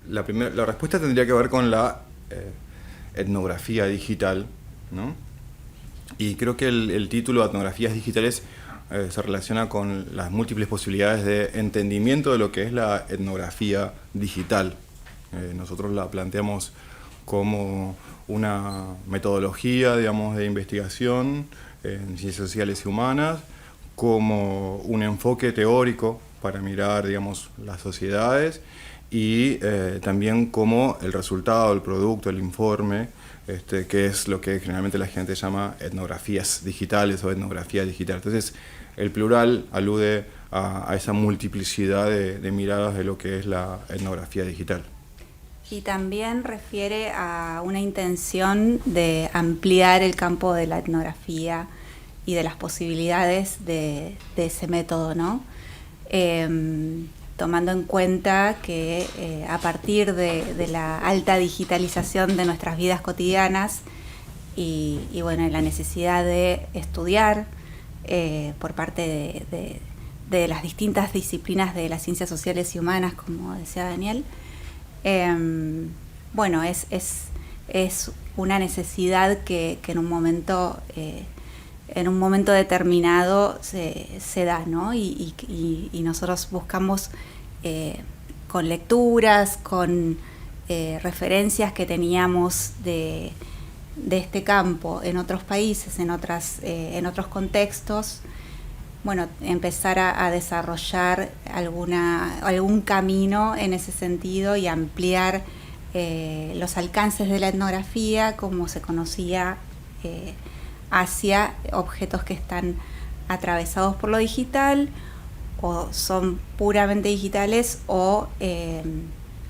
la respuesta tendría que ver con la etnografía digital, ¿no? Y creo que el título de Etnografías Digitales se relaciona con las múltiples posibilidades de entendimiento de lo que es la etnografía digital. Nosotros la planteamos como una metodología, digamos, de investigación en ciencias sociales y humanas, como un enfoque teórico para mirar, digamos, las sociedades y también como el resultado, el producto, el informe, que es lo que generalmente la gente llama etnografías digitales o etnografía digital. Entonces, el plural alude a esa multiplicidad de miradas de lo que es la etnografía digital. Y también refiere a una intención de ampliar el campo de la etnografía y de las posibilidades de ese método, ¿no? Tomando en cuenta que a partir de la alta digitalización de nuestras vidas cotidianas y bueno, la necesidad de estudiar por parte de las distintas disciplinas de las ciencias sociales y humanas, como decía Daniel, bueno, es una necesidad que en un momento determinado se da, ¿no? Y nosotros buscamos con lecturas, con referencias que teníamos de este campo en otros países, en otros contextos, bueno, empezar a desarrollar algún camino en ese sentido y ampliar los alcances de la etnografía como se conocía hacia objetos que están atravesados por lo digital o son puramente digitales o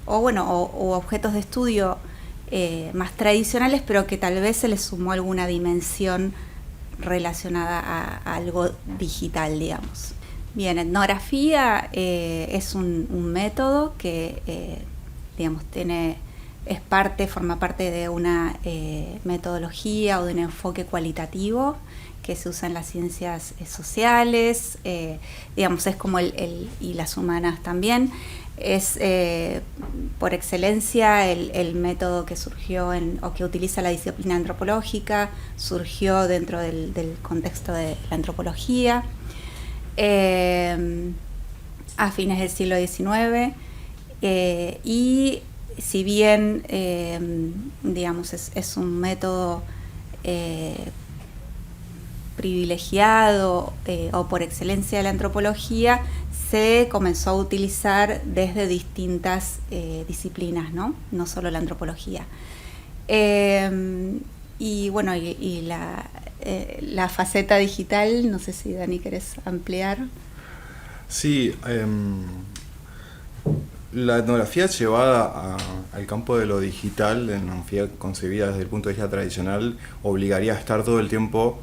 objetos de estudio más tradicionales, pero que tal vez se les sumó alguna dimensión relacionada a algo digital, digamos. Bien, etnografía es un método que, digamos, forma parte de una metodología o de un enfoque cualitativo que se usa en las ciencias sociales, digamos, es como y las humanas también. Es por excelencia el método que surgió o que utiliza la disciplina antropológica, surgió dentro del contexto de la antropología a fines del siglo XIX y si bien digamos es un método privilegiado o por excelencia de la antropología, se comenzó a utilizar desde distintas disciplinas, ¿no? No solo la antropología. Y bueno, y la faceta digital, no sé si Dani querés ampliar. Sí, la etnografía llevada al campo de lo digital, la etnografía concebida desde el punto de vista tradicional, obligaría a estar todo el tiempo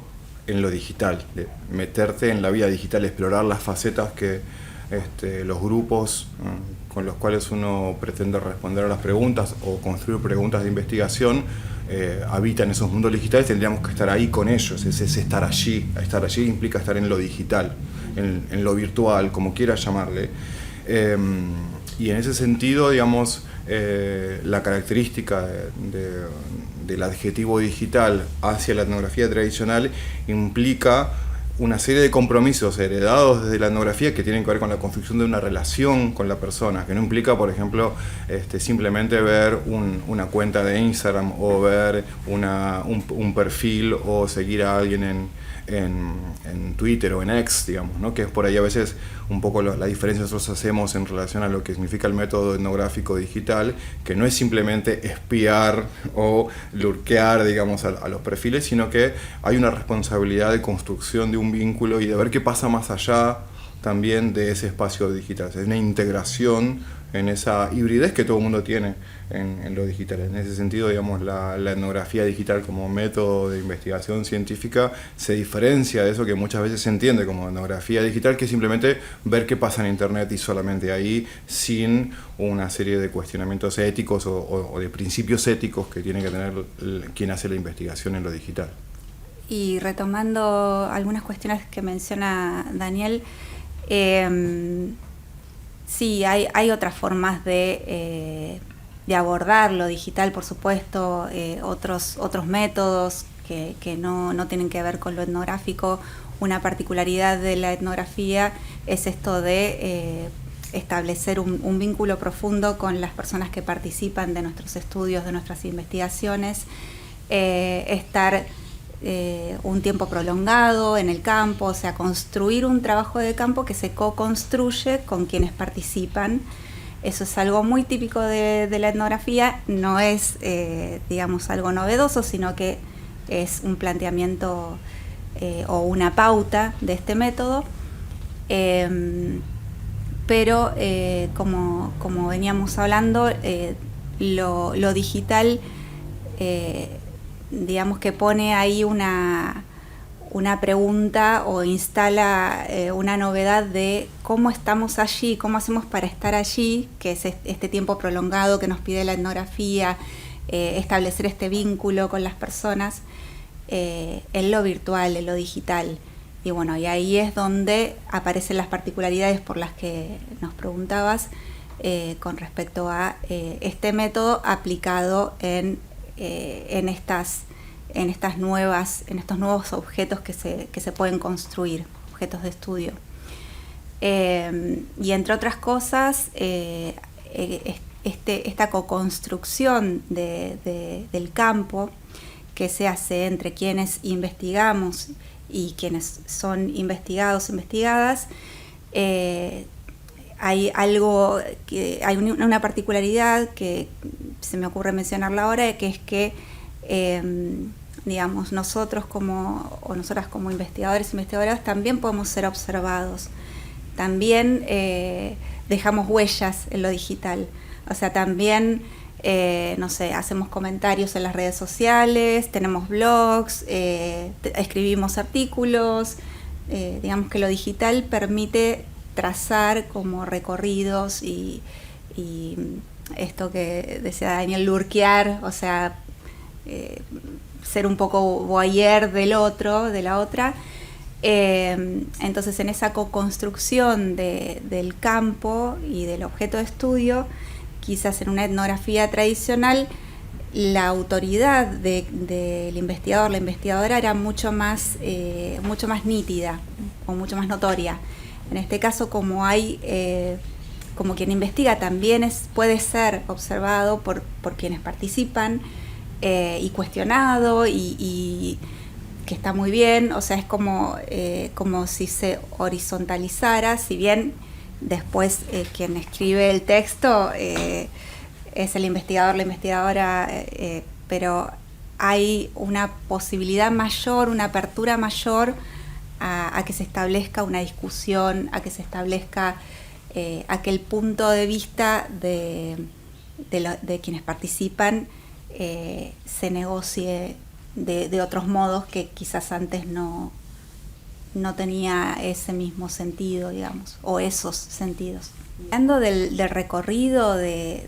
en lo digital, de meterte en la vida digital, explorar las facetas que los grupos con los cuales uno pretende responder a las preguntas o construir preguntas de investigación habitan esos mundos digitales. Tendríamos que estar ahí con ellos, es estar allí. Estar allí implica estar en lo digital, en lo virtual, como quieras llamarle. Y en ese sentido, digamos, la característica del adjetivo digital hacia la etnografía tradicional implica una serie de compromisos heredados desde la etnografía que tienen que ver con la construcción de una relación con la persona, que no implica, por ejemplo, simplemente ver una cuenta de Instagram o ver un perfil o seguir a alguien en Twitter o en X, digamos, ¿no? Que es por ahí a veces un poco la diferencia que nosotros hacemos en relación a lo que significa el método etnográfico digital, que no es simplemente espiar o lurkear, digamos, a los perfiles, sino que hay una responsabilidad de construcción de un vínculo y de ver qué pasa más allá también de ese espacio digital. Es una integración en esa hibridez que todo el mundo tiene en lo digital. En ese sentido, digamos, la etnografía digital como método de investigación científica se diferencia de eso que muchas veces se entiende como etnografía digital, que es simplemente ver qué pasa en Internet y solamente ahí, sin una serie de cuestionamientos éticos o de principios éticos que tiene que tener quien hace la investigación en lo digital. Y retomando algunas cuestiones que menciona Daniel, sí, hay otras formas de de abordar lo digital, por supuesto, otros métodos que no tienen que ver con lo etnográfico. Una particularidad de la etnografía es esto de establecer un vínculo profundo con las personas que participan de nuestros estudios, de nuestras investigaciones, estar un tiempo prolongado en el campo, o sea, construir un trabajo de campo que se co-construye con quienes participan. Eso es algo muy típico de la etnografía, no es, digamos, algo novedoso, sino que es un planteamiento o una pauta de este método. Pero como veníamos hablando, lo digital, digamos que pone ahí una pregunta o instala una novedad de cómo estamos allí, cómo hacemos para estar allí, que es este tiempo prolongado que nos pide la etnografía, establecer este vínculo con las personas en lo virtual, en lo digital. Y bueno, y ahí es donde aparecen las particularidades por las que nos preguntabas con respecto a este método aplicado en estos nuevos objetos que se pueden construir, objetos de estudio. Y entre otras cosas, esta co-construcción del campo que se hace entre quienes investigamos y quienes son investigados, investigadas, hay una particularidad que se me ocurre mencionarla ahora, que es que digamos, nosotras como investigadores e investigadoras también podemos ser observados, también dejamos huellas en lo digital, o sea, también no sé, hacemos comentarios en las redes sociales, tenemos blogs, escribimos artículos, digamos que lo digital permite trazar como recorridos y esto que decía Daniel, lurkear, o sea, ser un poco voyeur del otro, de la otra. Entonces en esa co-construcción del campo y del objeto de estudio, quizás en una etnografía tradicional, la autoridad del investigador, la investigadora era mucho más nítida o mucho más notoria. En este caso, como quien investiga también puede ser observado por quienes participan y cuestionado y que está muy bien, o sea, es como si se horizontalizara, si bien después quien escribe el texto es el investigador, la investigadora, pero hay una posibilidad mayor, una apertura mayor a que se establezca una discusión, a que se establezca aquel punto de vista de quienes participan se negocie de otros modos que quizás antes no tenía ese mismo sentido, digamos, o esos sentidos. Hablando del recorrido de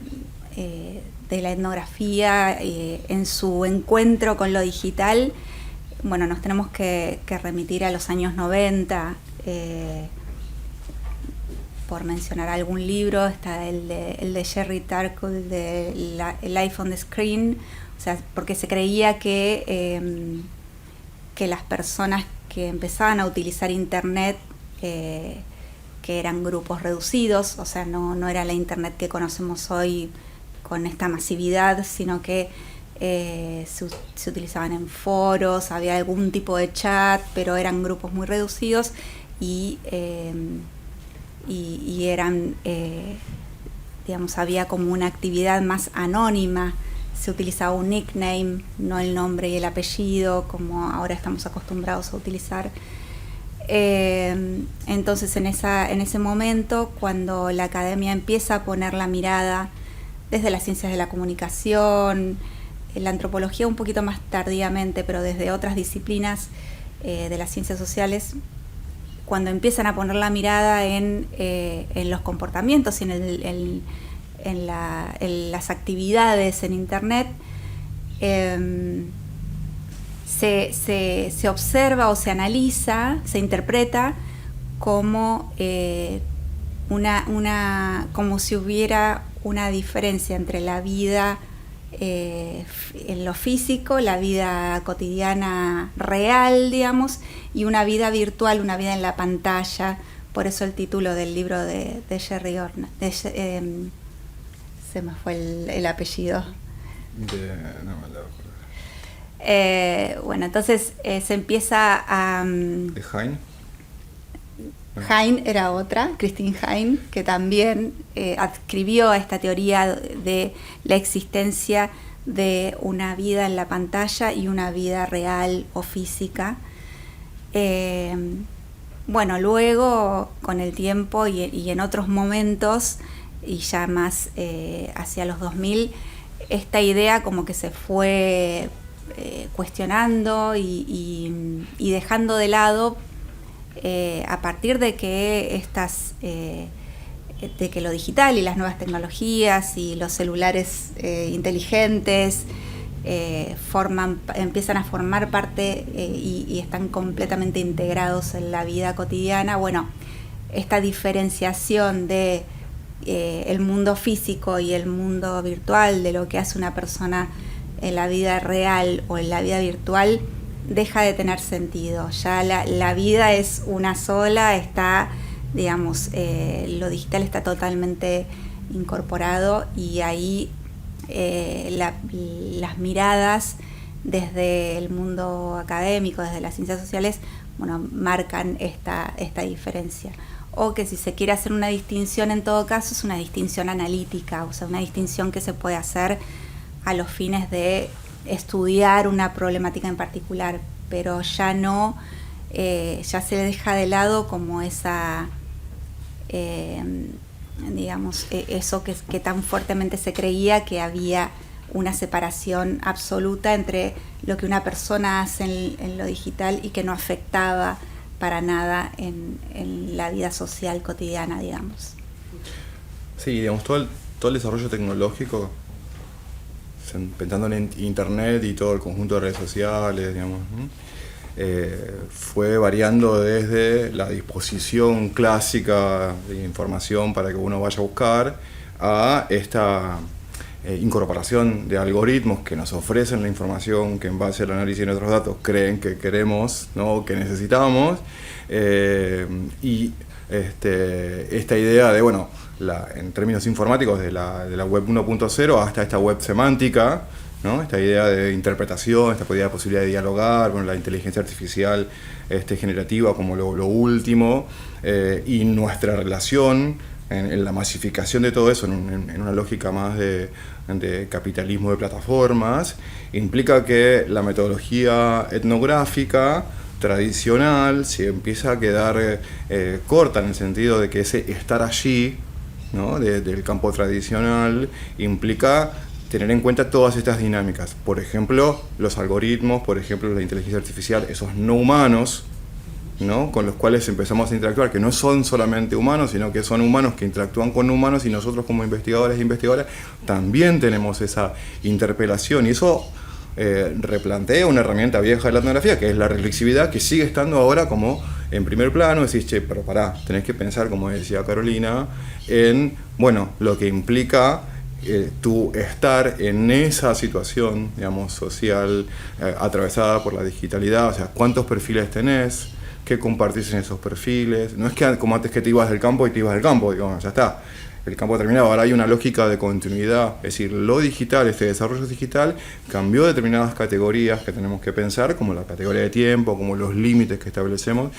la etnografía en su encuentro con lo digital, bueno, nos tenemos que remitir a los años 90, por mencionar algún libro, está el de Jerry Tarkle, de Life on the Screen, o sea, porque se creía que las personas que empezaban a utilizar Internet, que eran grupos reducidos, o sea, no era la Internet que conocemos hoy con esta masividad, sino que se utilizaban en foros, había algún tipo de chat, pero eran grupos muy reducidos y eran, digamos, había como una actividad más anónima, se utilizaba un nickname, no el nombre y el apellido, como ahora estamos acostumbrados a utilizar. Entonces en ese momento, cuando la academia empieza a poner la mirada desde las ciencias de la comunicación, la antropología un poquito más tardíamente, pero desde otras disciplinas de las ciencias sociales, cuando empiezan a poner la mirada en los comportamientos y en las actividades en Internet, se observa o se analiza, se interpreta como como si hubiera una diferencia entre la vida en lo físico, la vida cotidiana real, digamos, y una vida virtual, una vida en la pantalla. Por eso el título del libro de Jerry Orna. Se me fue el apellido. Bueno, entonces se empieza a... ¿De Hein? Hein era otra, Christine Hein, que también adscribió a esta teoría de la existencia de una vida en la pantalla y una vida real o física. Bueno, luego, con el tiempo y en otros momentos, y ya más hacia los 2000, esta idea como que se fue cuestionando y dejando de lado a partir de que de que lo digital y las nuevas tecnologías y los celulares inteligentes empiezan a formar parte y están completamente integrados en la vida cotidiana. Bueno, esta diferenciación de el mundo físico y el mundo virtual, de lo que hace una persona en la vida real o en la vida virtual, deja de tener sentido. Ya la vida es una sola, está, digamos, lo digital está totalmente incorporado, y ahí las miradas desde el mundo académico, desde las ciencias sociales, bueno, marcan esta diferencia. O que si se quiere hacer una distinción, en todo caso es una distinción analítica, o sea, una distinción que se puede hacer a los fines de estudiar una problemática en particular, pero ya no, ya se deja de lado como esa, digamos, eso que tan fuertemente se creía, que había una separación absoluta entre lo que una persona hace en lo digital y que no afectaba para nada en la vida social cotidiana, digamos. Sí, digamos, todo el desarrollo tecnológico, pensando en Internet y todo el conjunto de redes sociales, digamos, fue variando desde la disposición clásica de información para que uno vaya a buscar, a esta incorporación de algoritmos que nos ofrecen la información que en base al análisis de nuestros datos creen que queremos, ¿no?, que necesitamos, y esta idea de, bueno, en términos informáticos, de la web 1.0 hasta esta web semántica, ¿no?, esta idea de interpretación, esta posibilidad de dialogar, bueno, la inteligencia artificial generativa como lo último, y nuestra relación en la masificación de todo eso, en una lógica más de capitalismo de plataformas, implica que la metodología etnográfica tradicional se empieza a quedar corta, en el sentido de que ese estar allí, ¿no?, del campo tradicional, implica tener en cuenta todas estas dinámicas. Por ejemplo, los algoritmos, por ejemplo, la inteligencia artificial, esos no humanos, ¿no?, con los cuales empezamos a interactuar, que no son solamente humanos, sino que son humanos que interactúan con humanos, y nosotros como investigadores e investigadoras también tenemos esa interpelación, y eso replantea una herramienta vieja de la etnografía, que es la reflexividad, que sigue estando ahora como en primer plano. Decís, che, pero pará, tenés que pensar, como decía Carolina, en, bueno, lo que implica tu estar en esa situación, digamos, social, atravesada por la digitalidad. O sea, ¿cuántos perfiles tenés? ¿Qué compartís en esos perfiles? No es que como antes, que te ibas del campo y te ibas del campo, digamos, ya está, el campo terminado. Ahora hay una lógica de continuidad, es decir, lo digital, este desarrollo digital, cambió determinadas categorías que tenemos que pensar, como la categoría de tiempo, como los límites que establecemos,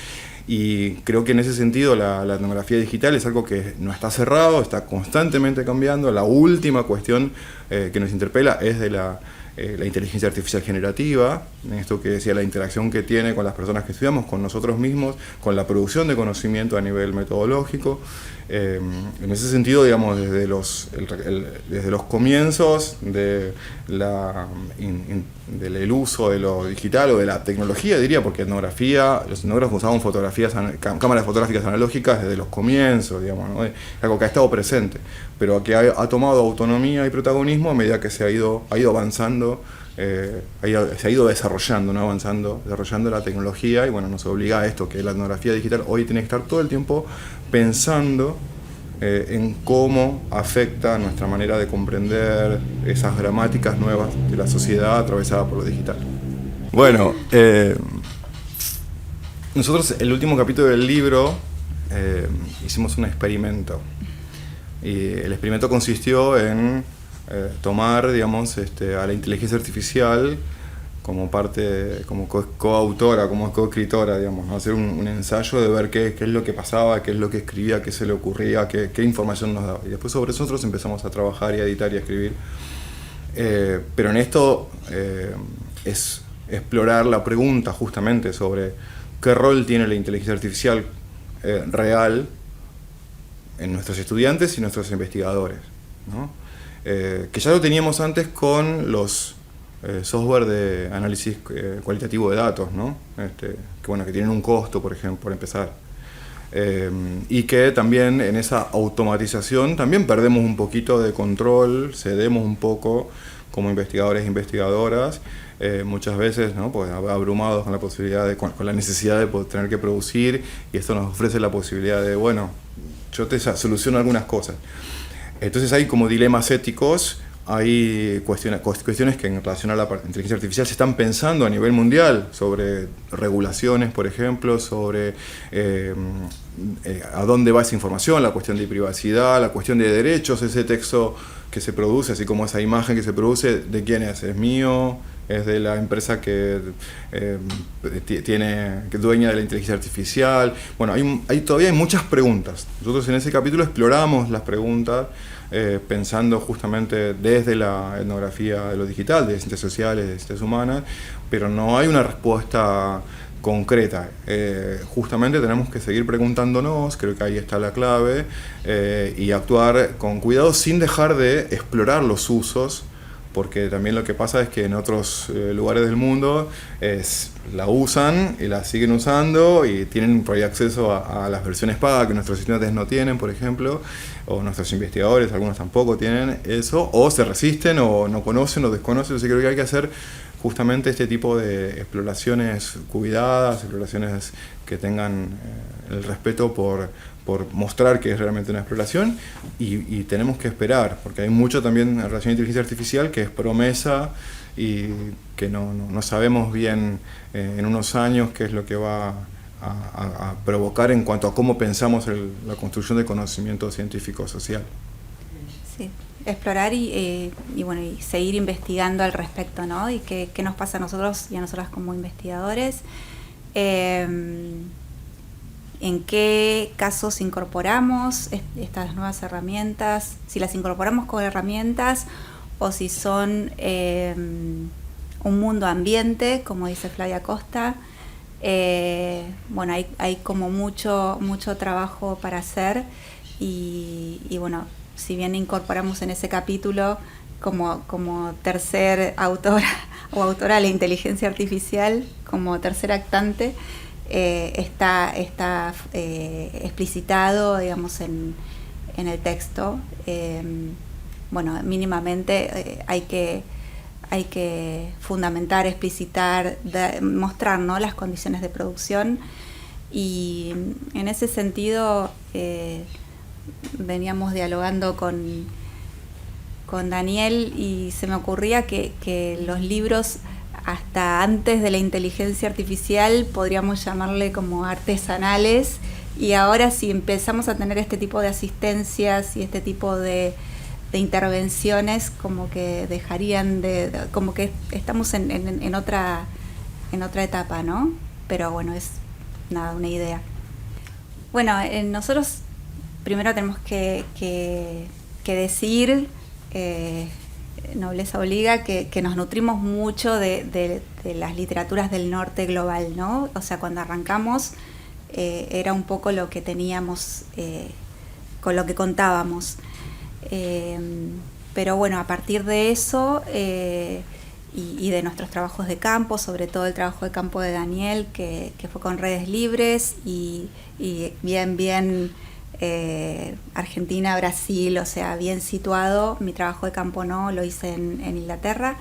y creo que en ese sentido la etnografía digital es algo que no está cerrado, está constantemente cambiando. La última cuestión que nos interpela es de la inteligencia artificial generativa, en esto que decía, la interacción que tiene con las personas que estudiamos, con nosotros mismos, con la producción de conocimiento a nivel metodológico. En ese sentido, digamos, desde los comienzos del uso de lo digital o de la tecnología, diría, porque etnografía, los etnógrafos usaban cámaras fotográficas analógicas desde los comienzos, digamos, ¿no? Es algo que ha estado presente, pero que ha tomado autonomía y protagonismo a medida que se ha ido avanzando, se ha ido desarrollando, ¿no?, desarrollando la tecnología, y bueno, nos obliga a esto, que la etnografía digital hoy tiene que estar todo el tiempo pensando en cómo afecta nuestra manera de comprender esas gramáticas nuevas de la sociedad atravesada por lo digital. Bueno, nosotros el último capítulo del libro hicimos un experimento. Y el experimento consistió en tomar, digamos, a la inteligencia artificial como parte, como coautora, como coescritora, digamos, ¿no? Hacer un ensayo de ver qué es lo que pasaba, qué es lo que escribía, qué se le ocurría, qué información nos daba. Y después sobre eso nosotros empezamos a trabajar y a editar y a escribir. Pero en esto es explorar la pregunta justamente sobre qué rol tiene la inteligencia artificial real en nuestros estudiantes y nuestros investigadores, ¿no? Que ya lo teníamos antes con los software de análisis cualitativo de datos, ¿no? Que tienen un costo, por ejemplo, por empezar. Y que también en esa automatización también perdemos un poquito de control, cedemos un poco como investigadores e investigadoras, muchas veces, ¿no? Pues abrumados con la posibilidad con la necesidad de poder tener que producir, y esto nos ofrece la posibilidad de, bueno, yo te soluciono algunas cosas. Entonces hay como dilemas éticos, hay cuestiones que en relación a la inteligencia artificial se están pensando a nivel mundial, sobre regulaciones, por ejemplo, sobre a dónde va esa información, la cuestión de privacidad, la cuestión de derechos, ese texto que se produce, así como esa imagen que se produce, ¿de quién es? ¿Es mío? ¿Es de la empresa que que dueña de la inteligencia artificial? Bueno, todavía hay muchas preguntas. Nosotros en ese capítulo exploramos las preguntas, pensando justamente desde la etnografía de lo digital, de ciencias sociales, de ciencias humanas, pero no hay una respuesta concreta. Justamente tenemos que seguir preguntándonos, creo que ahí está la clave, y actuar con cuidado sin dejar de explorar los usos, porque también lo que pasa es que en otros lugares del mundo la usan y la siguen usando y tienen por ahí acceso a las versiones pagas que nuestros estudiantes no tienen, por ejemplo, o nuestros investigadores, algunos tampoco tienen eso, o se resisten, o no conocen, o desconocen. Entonces creo que hay que hacer justamente este tipo de exploraciones cuidadas, exploraciones que tengan el respeto por mostrar que es realmente una exploración, y tenemos que esperar, porque hay mucho también en relación a inteligencia artificial que es promesa y que no sabemos bien en unos años qué es lo que va a provocar en cuanto a cómo pensamos la construcción de conocimiento científico-social. Sí, explorar y seguir investigando al respecto, ¿no? Y qué nos pasa a nosotros y a nosotras como investigadores. En qué casos incorporamos estas nuevas herramientas, si las incorporamos como herramientas o si son un mundo ambiente, como dice Flavia Costa. Hay como mucho trabajo para hacer y si bien incorporamos en ese capítulo como tercer autora o autora de la inteligencia artificial, como tercer actante, está explicitado, digamos, en el texto. Mínimamente hay que fundamentar, explicitar, mostrar, ¿no?, las condiciones de producción, y en ese sentido veníamos dialogando con Daniel y se me ocurría que los libros, hasta antes de la inteligencia artificial, podríamos llamarle como artesanales, y ahora si empezamos a tener este tipo de asistencias y este tipo de intervenciones, como que dejarían como que estamos en otra etapa, ¿no? Pero bueno, es una idea. Bueno, nosotros primero tenemos que decir, nobleza obliga, que nos nutrimos mucho de las literaturas del norte global, ¿no? O sea, cuando arrancamos era un poco lo que teníamos, con lo que contábamos. Pero bueno, a partir de eso y de nuestros trabajos de campo, sobre todo el trabajo de campo de Daniel, que fue con redes libres y bien Argentina, Brasil, o sea, bien situado. Mi trabajo de campo no, lo hice en Inglaterra.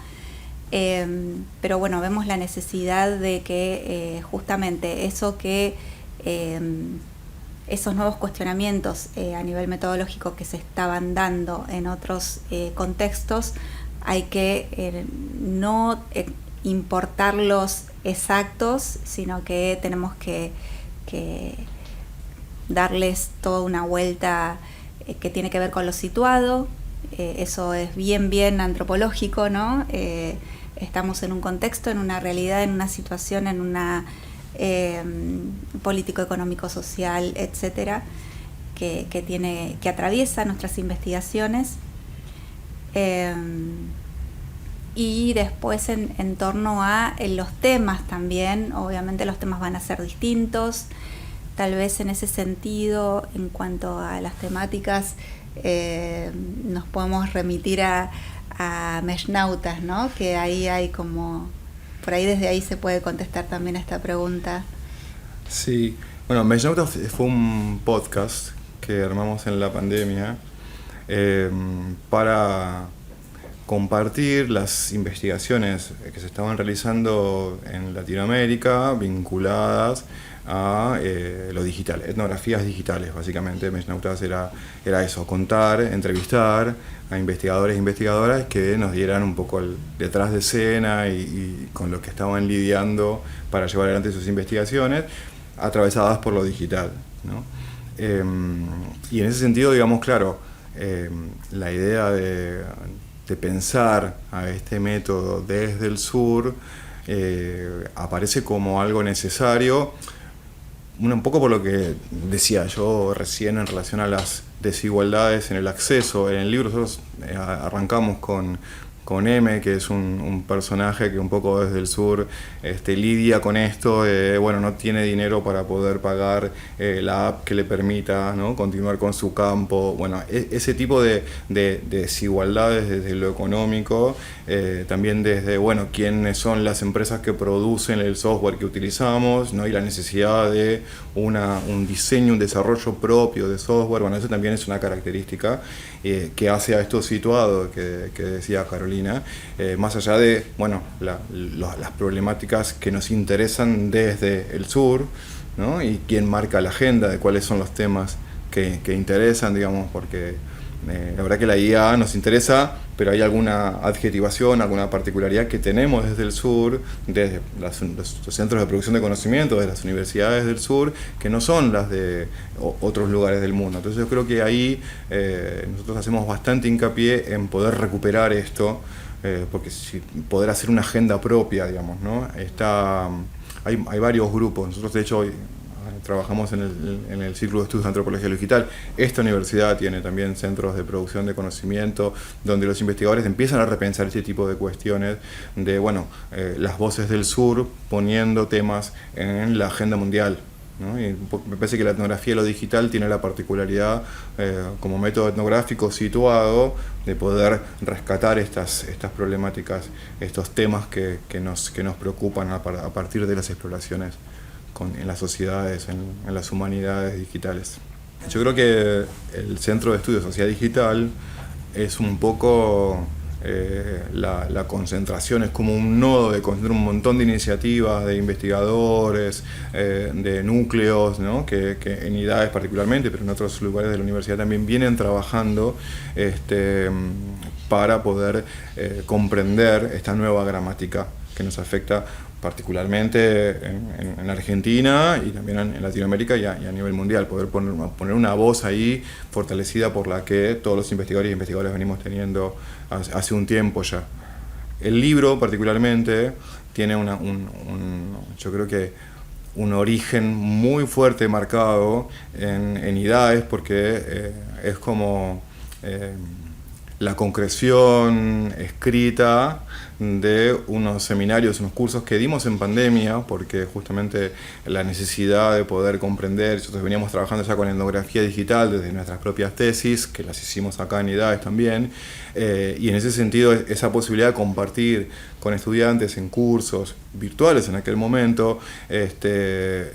Pero bueno, vemos la necesidad de que justamente eso que esos nuevos cuestionamientos a nivel metodológico que se estaban dando en otros contextos, hay que no importarlos exactos, sino que tenemos que darles toda una vuelta que tiene que ver con lo situado. Eso es bien antropológico, ¿no? Estamos en un contexto, en una realidad, en una situación, en una político, económico, social, etcétera, que atraviesa nuestras investigaciones. Y después en torno a los temas también, obviamente los temas van a ser distintos. Tal vez en ese sentido, en cuanto a las temáticas, nos podemos remitir a Meshnautas, ¿no? Que ahí hay como, por ahí desde ahí se puede contestar también a esta pregunta. Sí, bueno, Meshnautas fue un podcast que armamos en la pandemia para compartir las investigaciones que se estaban realizando en Latinoamérica vinculadas a lo digital, etnografías digitales, básicamente. Meshnautas era eso, contar, entrevistar a investigadores e investigadoras que nos dieran un poco el detrás de escena y con lo que estaban lidiando para llevar adelante sus investigaciones, atravesadas por lo digital, ¿no? Y en ese sentido, digamos, claro, la idea de pensar a este método desde el sur aparece como algo necesario, un poco por lo que decía yo recién en relación a las desigualdades en el acceso. En el libro nosotros arrancamos con M, que es un personaje que un poco desde el sur lidia con esto, bueno, no tiene dinero para poder pagar la app que le permita, ¿no?, continuar con su campo. Bueno, ese tipo de desigualdades desde lo económico, también desde, bueno, quiénes son las empresas que producen el software que utilizamos, ¿no?, y la necesidad de un diseño, un desarrollo propio de software. Bueno, eso también es una característica que hace a esto situado que decía Carolina, más allá de, bueno, las problemáticas que nos interesan desde el sur, ¿no?, y quién marca la agenda de cuáles son los temas que interesan, digamos, porque la verdad que la IA nos interesa, pero hay alguna adjetivación, alguna particularidad que tenemos desde el sur, desde los centros de producción de conocimiento, de las universidades del sur, que no son las de otros lugares del mundo. Entonces yo creo que ahí nosotros hacemos bastante hincapié en poder recuperar esto, porque poder hacer una agenda propia, digamos, ¿no? Hay varios grupos. Nosotros, de hecho, hoy trabajamos en el Círculo de Estudios de Antropología Digital. Esta universidad tiene también centros de producción de conocimiento donde los investigadores empiezan a repensar este tipo de cuestiones de, bueno, las voces del sur poniendo temas en la agenda mundial, ¿no? Y me parece que la etnografía y lo digital tiene la particularidad como método etnográfico situado de poder rescatar estas problemáticas, estos temas que nos preocupan a partir de las exploraciones en las sociedades, en las humanidades digitales. Yo creo que el Centro de Estudios Sociedad Digital es un poco la concentración, es como un nodo de concentrar un montón de iniciativas de investigadores, de núcleos, ¿no?, que en IDAES particularmente, pero en otros lugares de la universidad también vienen trabajando para poder comprender esta nueva gramática que nos afecta particularmente en Argentina y también en Latinoamérica y a nivel mundial, poder poner una voz ahí fortalecida por la que todos los investigadores y investigadoras venimos teniendo hace un tiempo ya. El libro particularmente tiene yo creo que un origen muy fuerte marcado en IDAES, porque es como la concreción escrita de unos seminarios, unos cursos que dimos en pandemia, porque justamente la necesidad de poder comprender, nosotros veníamos trabajando ya con etnografía digital desde nuestras propias tesis, que las hicimos acá en IDAES también, y en ese sentido esa posibilidad de compartir con estudiantes en cursos virtuales en aquel momento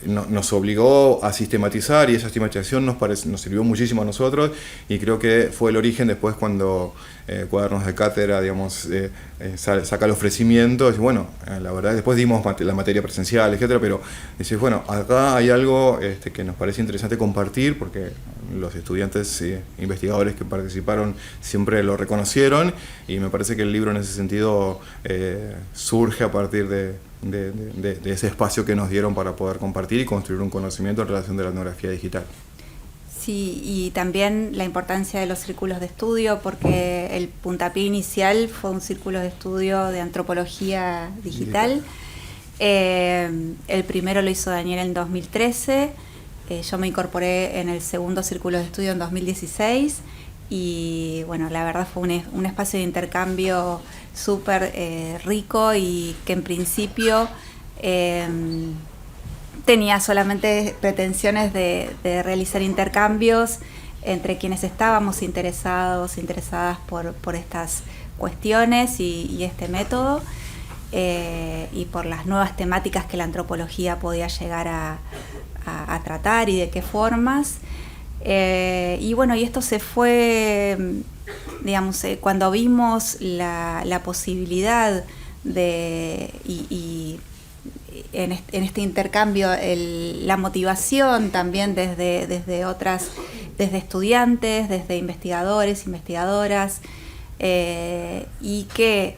nos obligó a sistematizar, y esa sistematización nos sirvió muchísimo a nosotros, y creo que fue el origen después cuando Cuadernos de Cátedra, digamos, saca el ofrecimiento, y bueno, la verdad, después dimos la materia presencial, etcétera, pero dices, bueno, acá hay algo que nos parece interesante compartir, porque los estudiantes investigadores que participaron siempre lo reconocieron, y me parece que el libro en ese sentido surge a partir de ese espacio que nos dieron para poder compartir y construir un conocimiento en relación de la etnografía digital. Sí, y también la importancia de los círculos de estudio, porque el puntapié inicial fue un círculo de estudio de antropología digital. El primero lo hizo Daniel en 2013, yo me incorporé en el segundo círculo de estudio en 2016, y bueno, la verdad fue un espacio de intercambio súper rico, y que en principio tenía solamente pretensiones de realizar intercambios entre quienes estábamos interesadas por estas cuestiones y este método, y por las nuevas temáticas que la antropología podía llegar a tratar y de qué formas. Y bueno, y esto se fue, digamos, cuando vimos la posibilidad de, y en este intercambio, la motivación también desde estudiantes, desde investigadores, investigadoras, y que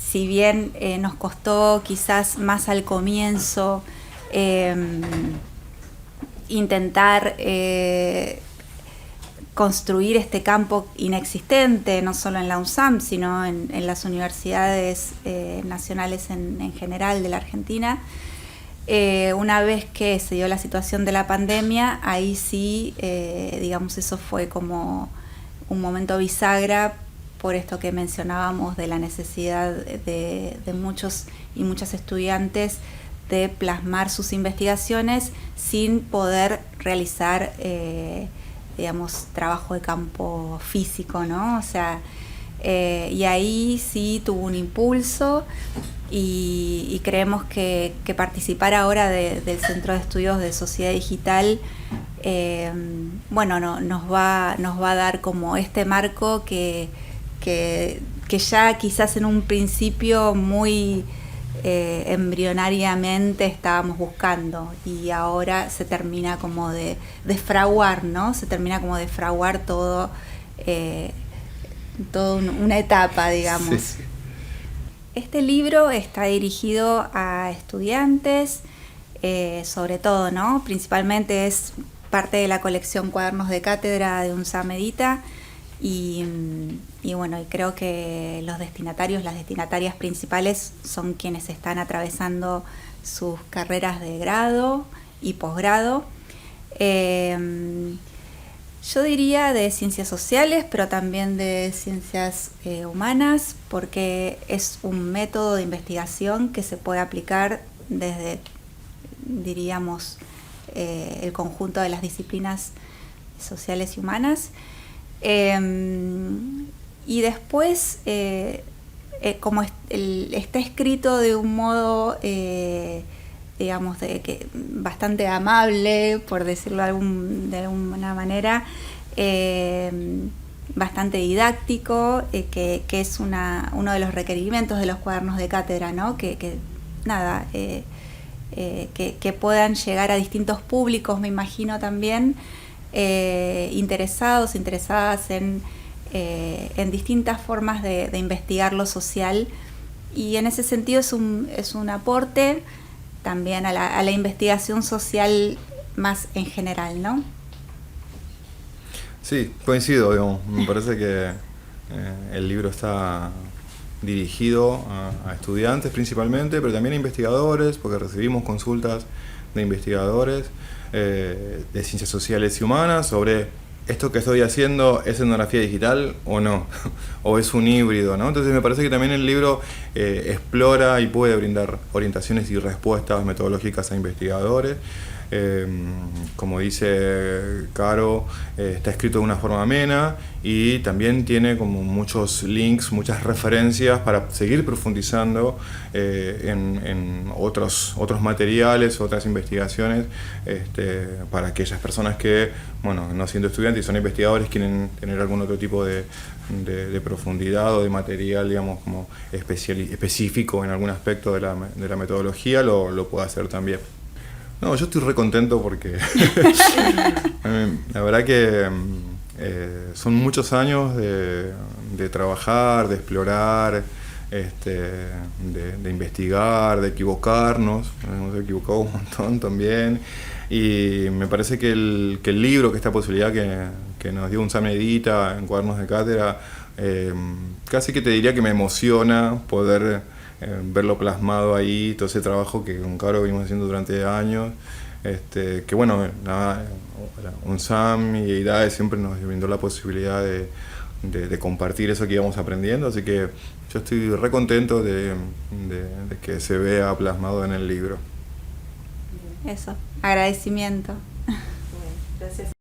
si bien nos costó quizás más al comienzo intentar construir este campo inexistente, no solo en la UNSAM, sino en las universidades nacionales en general de la Argentina. Una vez que se dio la situación de la pandemia, ahí sí, digamos, eso fue como un momento bisagra, por esto que mencionábamos de la necesidad de muchos y muchas estudiantes de plasmar sus investigaciones sin poder realizar digamos, trabajo de campo físico, ¿no? O sea, y ahí sí tuvo un impulso, y creemos que participar ahora del Centro de Estudios de Sociedad Digital, bueno, nos va a dar como este marco que ya quizás en un principio muy embrionariamente estábamos buscando, y ahora se termina como de fraguar, ¿no? Se termina como de fraguar todo, una etapa, digamos. Sí, sí. Este libro está dirigido a estudiantes, sobre todo, ¿no? Principalmente es parte de la colección Cuadernos de Cátedra de UNSAM Edita, y bueno, y creo que los destinatarios, las destinatarias principales son quienes están atravesando sus carreras de grado y posgrado. Yo diría de ciencias sociales, pero también de ciencias humanas, porque es un método de investigación que se puede aplicar desde, diríamos, el conjunto de las disciplinas sociales y humanas. Y después, como está escrito de un modo, digamos, bastante amable, por decirlo de alguna manera, bastante didáctico, que es uno de los requerimientos de los cuadernos de cátedra, ¿no? Que puedan llegar a distintos públicos, me imagino también, interesadas en distintas formas de investigar lo social, y en ese sentido es un aporte también a la investigación social más en general, ¿no? Sí, coincido, digamos. Me parece que el libro está dirigido a estudiantes principalmente, pero también a investigadores, porque recibimos consultas de investigadores de ciencias sociales y humanas sobre esto que estoy haciendo, ¿es etnografía digital o no? ¿O es un híbrido, no? Entonces me parece que también el libro explora y puede brindar orientaciones y respuestas metodológicas a investigadores. como dice Caro, está escrito de una forma amena y también tiene como muchos links, muchas referencias para seguir profundizando en otros materiales, otras investigaciones, para aquellas personas que, bueno, no siendo estudiantes y son investigadores, quieren tener algún otro tipo de profundidad o de material, digamos, como específico en algún aspecto de la metodología, lo puede hacer también. No, yo estoy re contento porque la verdad que son muchos años de trabajar, de explorar, de investigar, de equivocarnos. Hemos equivocado un montón también. Y me parece que el libro, que esta posibilidad que nos dio UNSAM Edita en Cuadernos de Cátedra, casi que te diría que me emociona poder verlo plasmado ahí, todo ese trabajo que con Caro venimos haciendo durante años, que bueno, nada, UNSAM y EIDAE siempre nos brindó la posibilidad de compartir eso que íbamos aprendiendo, así que yo estoy re contento de que se vea plasmado en el libro. Eso, agradecimiento. Gracias.